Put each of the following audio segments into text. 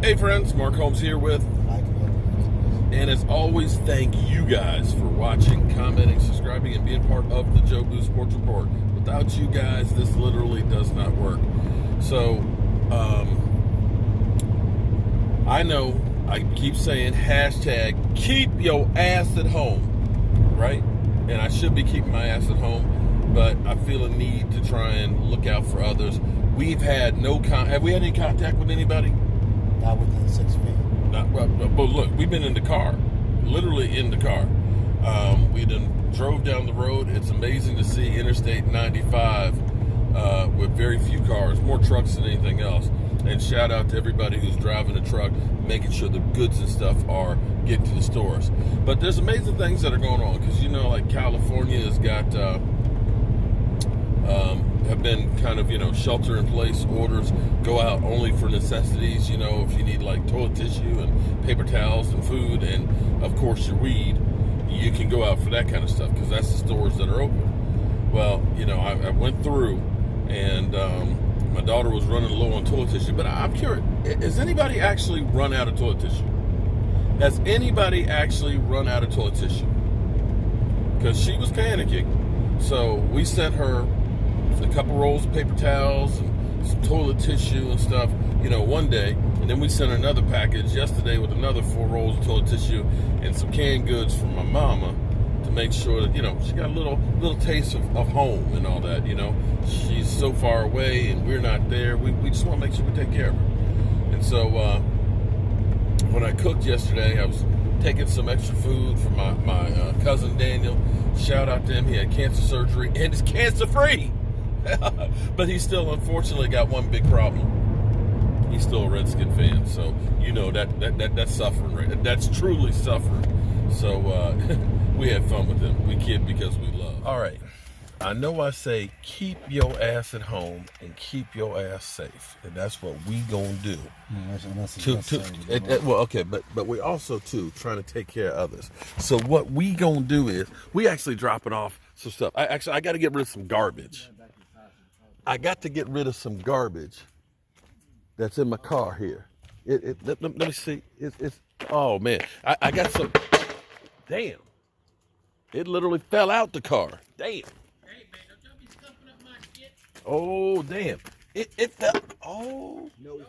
Hey friends, Mark Holmes here with, and as always, thank you guys for watching, commenting, subscribing, and being part of the Joe Boo Sports Report. Without you guys, this literally does not work. So, I know I keep saying hashtag keep your ass at home, right? And I should be keeping my ass at home, but I feel a need to try and look out for others. We've had have we had any contact with anybody? Not within 6 feet. But look, we've been in the car, literally in the car. We done drove down the road. It's amazing to see Interstate 95 with very few cars, more trucks than anything else. And shout out to everybody who's driving a truck, making sure the goods and stuff are getting to the stores. But there's amazing things that are going on because, like California has got, have been kind of, shelter-in-place orders, go out only for necessities, if you need like toilet tissue and paper towels and food and, of course, your weed, you can go out for that kind of stuff because that's the stores that are open. Well, I went through and my daughter was running low on toilet tissue, but I'm curious, has anybody actually run out of toilet tissue? Has anybody actually run out of toilet tissue? Because she was panicking. So we sent her a couple rolls of paper towels and some toilet tissue and stuff, one day. And then we sent her another package yesterday with another 4 rolls of toilet tissue and some canned goods from my mama to make sure that, she got a little taste of home and all that, She's so far away and we're not there. We just want to make sure we take care of her. And so when I cooked yesterday, I was taking some extra food for my cousin Daniel. Shout out to him. He had cancer surgery and is cancer-free. But he still, unfortunately, got one big problem. He's still a Redskin fan, so that's suffering, right? That's truly suffering. So we had fun with him. We kid because we love. All right, I know I say keep your ass at home and keep your ass safe, and that's what we gonna do. Well, okay, but we also too trying to take care of others. So what we gonna do is we actually dropping off some stuff. I got to get rid of some garbage. I got to get rid of some garbage that's in my car here. Let me see. It's oh man, I got some. Damn, it literally fell out the car. Damn. Hey man, don't y'all be stuffing up my shit. Oh damn, it fell. Oh no,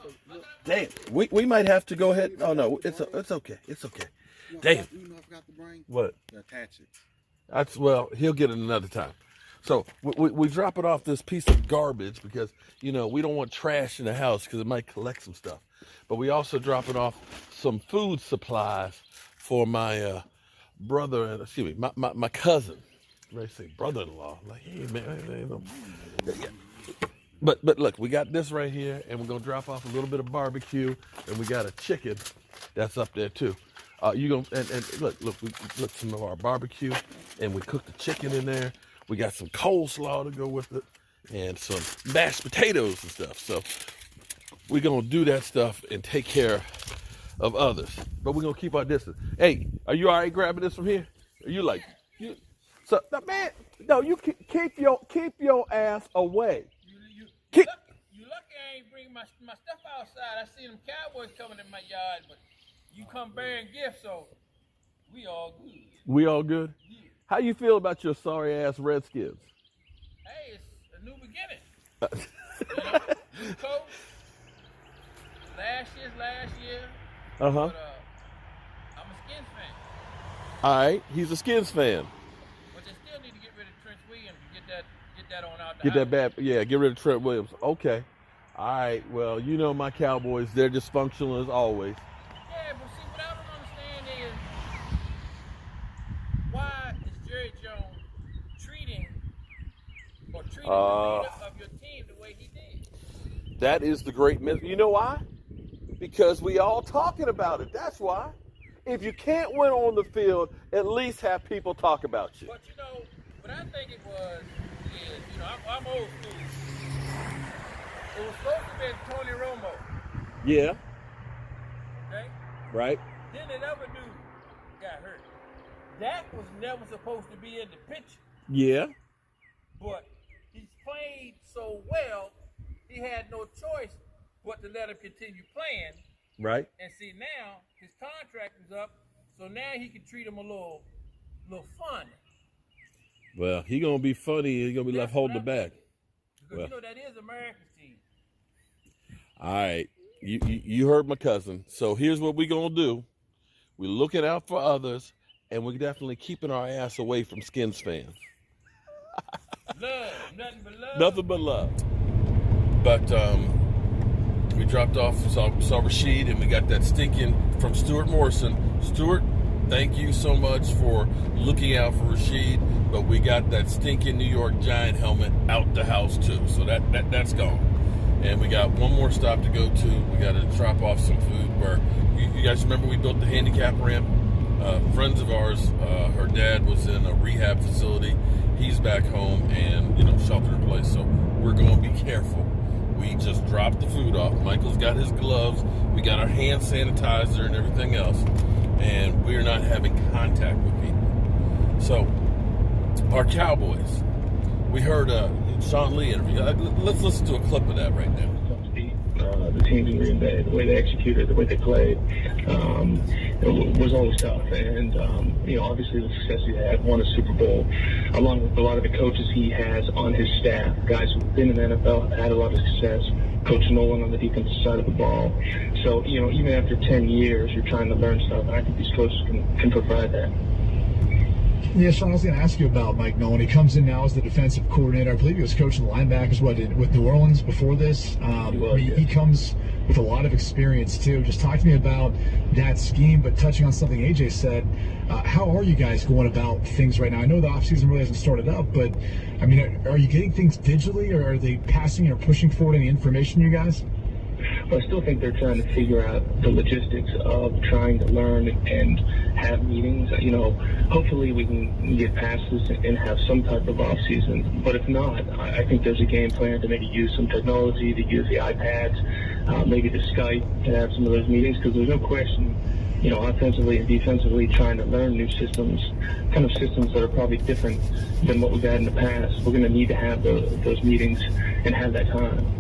damn. We might have to go ahead. Oh no, it's okay. It's okay. Damn. I forgot to bring? What? The attach it. He'll get it another time. So we drop it off this piece of garbage because, we don't want trash in the house because it might collect some stuff. But we also drop it off some food supplies for my my cousin. I say brother-in-law. Like, hey, man. But look, we got this right here, and we're going to drop off a little bit of barbecue, and we got a chicken that's up there, too. And look, some of our barbecue, and we cooked the chicken in there. We got some coleslaw to go with it and some mashed potatoes and stuff. So we're going to do that stuff and take care of others. But we're going to keep our distance. Hey, are you all right grabbing this from here? Are you like, so, no, man, no, you keep your ass away. You lucky I ain't bring my stuff outside. I see them Cowboys coming in my yard, but you come bearing gifts, so we all good. We all good? Yeah. How you feel about your sorry ass Redskins? Hey, it's a new beginning. New coach. Last year. Uh-huh. But I'm a Skins fan. All right, he's a Skins fan. But they still need to get rid of Trent Williams and get that on out. Get rid of Trent Williams. Okay. All right. Well, my Cowboys, they're dysfunctional as always. Yeah, but see, what I don't understand is why is Jerry Jones treating the leader of your team the way he did? That is the great myth. You know why? Because we all talking about it. That's why. If you can't win on the field, at least have people talk about you. But what I think it was is, I'm old school. It was supposed to be Tony Romo. Yeah. Okay? Right. Then another dude got hurt. That was never supposed to be in the picture. Yeah. But he's played so well, he had no choice but to let him continue playing Right. And see, now his contract is up, so now he can treat him a little fun. Well, he gonna be funny. He gonna be left holding the bag. Because well, you know that is America's team. All right, you heard my cousin. So here's what we gonna do. We're looking out for others, and we're definitely keeping our ass away from Skins fans. Love, nothing but love. Nothing but love. But we dropped off, saw Rashid, and we got that stinking from Stuart Morrison. Stuart, thank you so much for looking out for Rashid. But we got that stinking New York Giant helmet out the house too, so that's gone. And we got one more stop to go to. We got to drop off some food. Where you guys remember we built the handicap ramp? Friends of ours, her dad was in a rehab facility. He's back home and shelter in place. So we're going to be careful. We just dropped the food off. Michael's got his gloves. We got our hand sanitizer and everything else, and we're not having contact with people. So our Cowboys. We heard Sean Lee interview. Let's listen to a clip of that right now. The teams in Green Bay, the way they executed, the way they played, it was always tough. And, obviously the success he had, won a Super Bowl, along with a lot of the coaches he has on his staff, guys who've been in the NFL, have had a lot of success. Coach Nolan on the defensive side of the ball. So, even after 10 years, you're trying to learn stuff, and I think these coaches can provide that. Yeah, Sean, I was going to ask you about Mike Nolan. He comes in now as the defensive coordinator. I believe he was coaching the linebackers, with New Orleans before this. He comes with a lot of experience, too. Just talk to me about that scheme, but touching on something AJ said, how are you guys going about things right now? I know the offseason really hasn't started up, but, are you getting things digitally, or are they passing or pushing forward any information, you guys? Well, I still think they're trying to figure out the logistics of trying to learn and have meetings. Hopefully we can get past this and have some type of off season. But if not, I think there's a game plan to maybe use some technology, to use the iPads, maybe the Skype to have some of those meetings, because there's no question, offensively and defensively, trying to learn new systems, kind of systems that are probably different than what we've had in the past. We're going to need to have those meetings and have that time.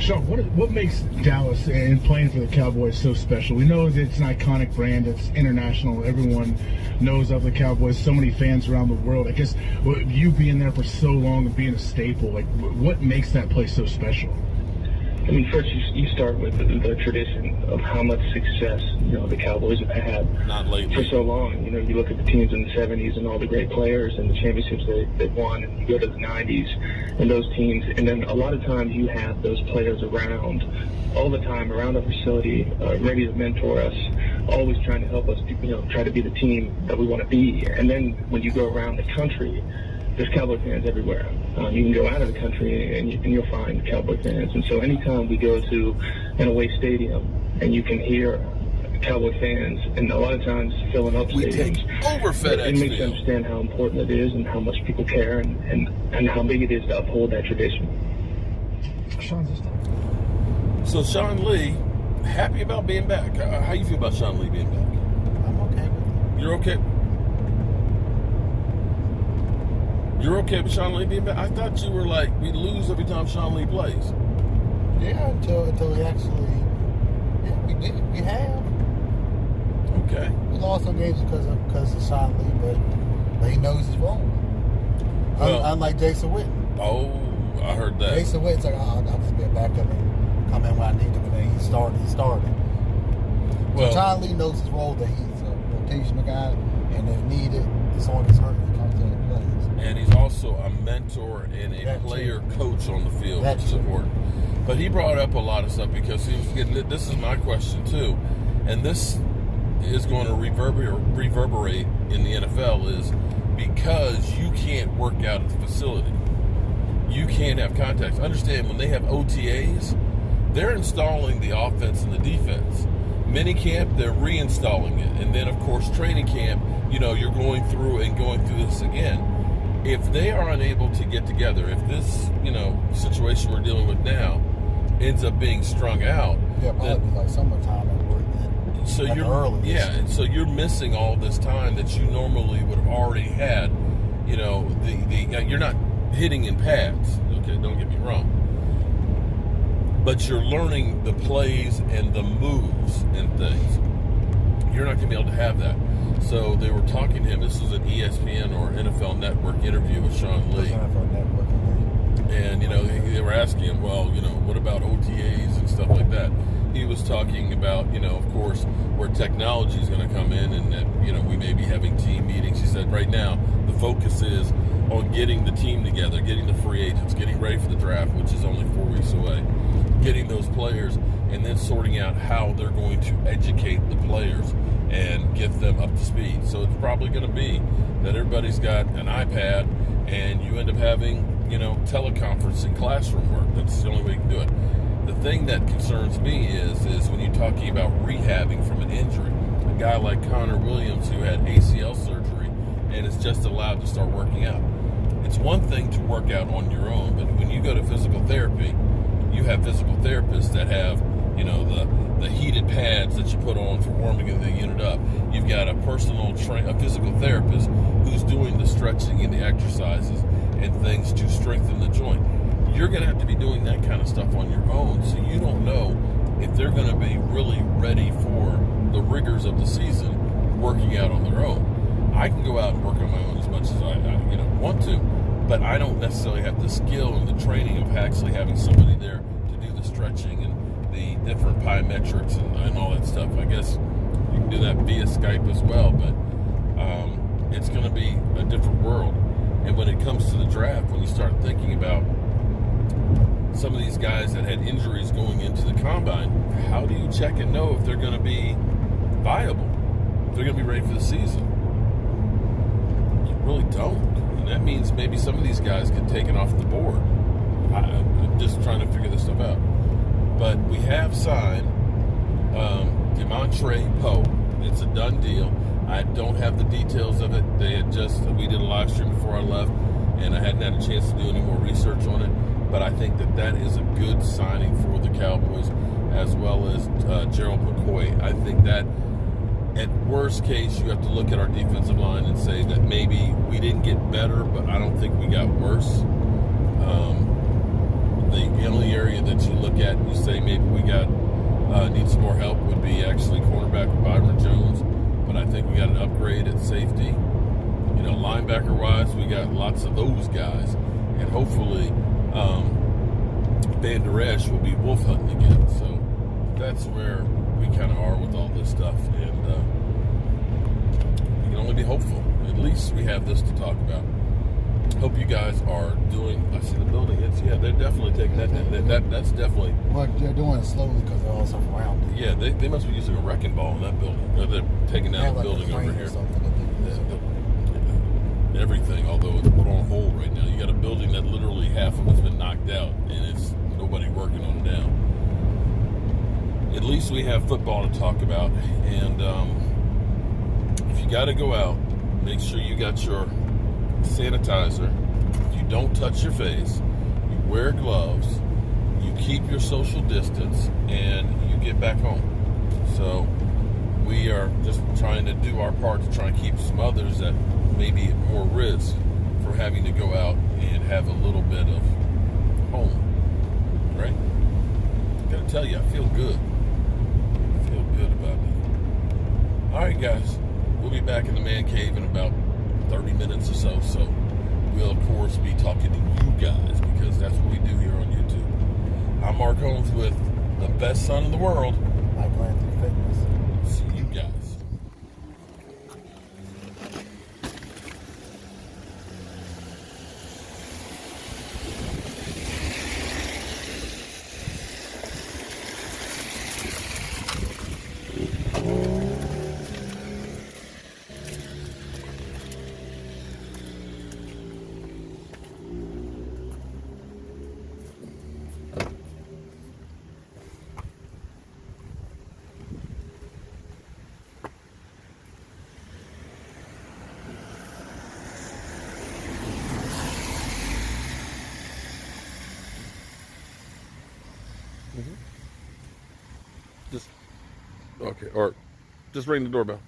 Sean, what makes Dallas and playing for the Cowboys so special? We know that it's an iconic brand. It's international. Everyone knows of the Cowboys. So many fans around the world. I guess you being there for so long and being a staple, what makes that place so special? First you start with the tradition of how much success the Cowboys have had Not lately. for so long. You look at the teams in the 70s and all the great players and the championships they've won, and you go to the 90s and those teams, and then a lot of times you have those players around all the time around our facility, ready to mentor us, always trying to help us, try to be the team that we want to be. And then when you go around the country, there's Cowboy fans everywhere. You can go out of the country and you'll find Cowboy fans. And so anytime we go to an away stadium and you can hear Cowboy fans, and a lot of times filling up We stadiums, take over FedEx it makes you Field. understand how important it is and how much people care and how big it is to uphold that tradition. Sean's just So Sean Lee, happy about being back. How you feel about Sean Lee being back? I'm okay with it. You're okay? You're okay with Sean Lee being back? I thought you were like, we lose every time Sean Lee plays. Yeah, until he actually, we did. We have. Okay. We lost some games because of Sean Lee, but he knows his role. Well- Unlike Jason Witten. Oh, I heard that. Jason Witten's like, I'll just be a backup and come in when I need him, and then he started. Well- So Sean Lee knows his role, that he's a rotational guy, and if needed, it's on his hurt, he comes in and plays. And he's also a mentor and a That too. player coach on the field, That which is too. important. But he brought up a lot of stuff because he was getting, this is my question too, and this is going to reverberate in the NFL, is because you can't work out at the facility. You can't have contacts. Understand, when they have OTAs, they're installing the offense and the defense. Minicamp, they're reinstalling it. And then, of course, training camp, you're going through this again. If they are unable to get together, if this, situation we're dealing with now ends up being strung out, Yeah, probably then, be like summertime at work then. so Like you're early. and so you're missing all this time that you normally would have already had. You're not hitting in pads. Okay, don't get me wrong. but you're learning the plays and the moves and things. You're not going to be able to have that. So they were talking to him. This was an ESPN or NFL Network interview with Sean Lee. And, they were asking him, well, what about OTAs and stuff like that? He was talking about, of course, where technology is going to come in and that, we may be having team meetings. He said right now the focus is on getting the team together, getting the free agents, getting ready for the draft, which is only 4 weeks away, getting those players, and then sorting out how they're going to educate the players and get them up to speed. So it's probably going to be that everybody's got an iPad and you end up having, teleconferencing classroom work. That's the only way you can do it. The thing that concerns me is when you're talking about rehabbing from an injury, a guy like Connor Williams who had ACL surgery and is just allowed to start working out. It's one thing to work out on your own, but when you go to physical therapy, you have physical therapists that have, the heated pads that you put on for warming the unit up. You've got a physical therapist who's doing the stretching and the exercises and things to strengthen the joint. You're going to have to be doing that kind of stuff on your own, so you don't know if they're going to be really ready for the rigors of the season working out on their own. I can go out and work on my own as much as I want to, but I don't necessarily have the skill and the training of actually having somebody there to do the stretching and the different plyometrics and all that stuff. I guess you can do that via Skype as well, but it's going to be a different world. And when it comes to the draft, when you start thinking about some of these guys that had injuries going into the combine, how do you check and know if they're going to be viable, if they're going to be ready for the season? You really don't. And that means maybe some of these guys get taken off the board. I'm just trying to figure this stuff out. But we have signed Demontre Poe. It's a done deal. I don't have the details of it. We did a live stream before I left, and I hadn't had a chance to do any more research on it. But I think that is a good signing for the Cowboys, as well as Gerald McCoy. I think that at worst case, you have to look at our defensive line and say that maybe we didn't get better, but I don't think we got worse. The only area that you look at and you say maybe we need some more help would be actually cornerback Byron Jones. But I think we got an upgrade at safety. Linebacker-wise, we got lots of those guys. And hopefully Van Der Esch will be wolf hunting again. So that's where we kind of are with all this stuff. And we can only be hopeful. At least we have this to talk about. Hope you guys are doing. I see the building. They're definitely taking that. That's definitely. Well, they're doing it slowly because they're also around it. Yeah, they must be using a wrecking ball in that building. They're taking down the building over here. Everything, although it's put on hold right now. You got a building that literally half of it's been knocked out, and it's nobody working on it now. At least we have football to talk about, and if you got to go out, make sure you got your sanitizer. You don't touch your face. You wear gloves. You keep your social distance, and you get back home. So we are just trying to do our part to try and keep some others that may be at more risk for having to go out and have a little bit of home. Right? Gotta tell you, I feel good. I feel good about it. All right, guys. We'll be back in the man cave in about 30 minutes or so. So we'll, of course, be talking to you guys because that's what we do here on YouTube. I'm Mark Holmes with the best son in the world. Michael Anthony Fitness. See you guys. Just okay, or just ring the doorbell.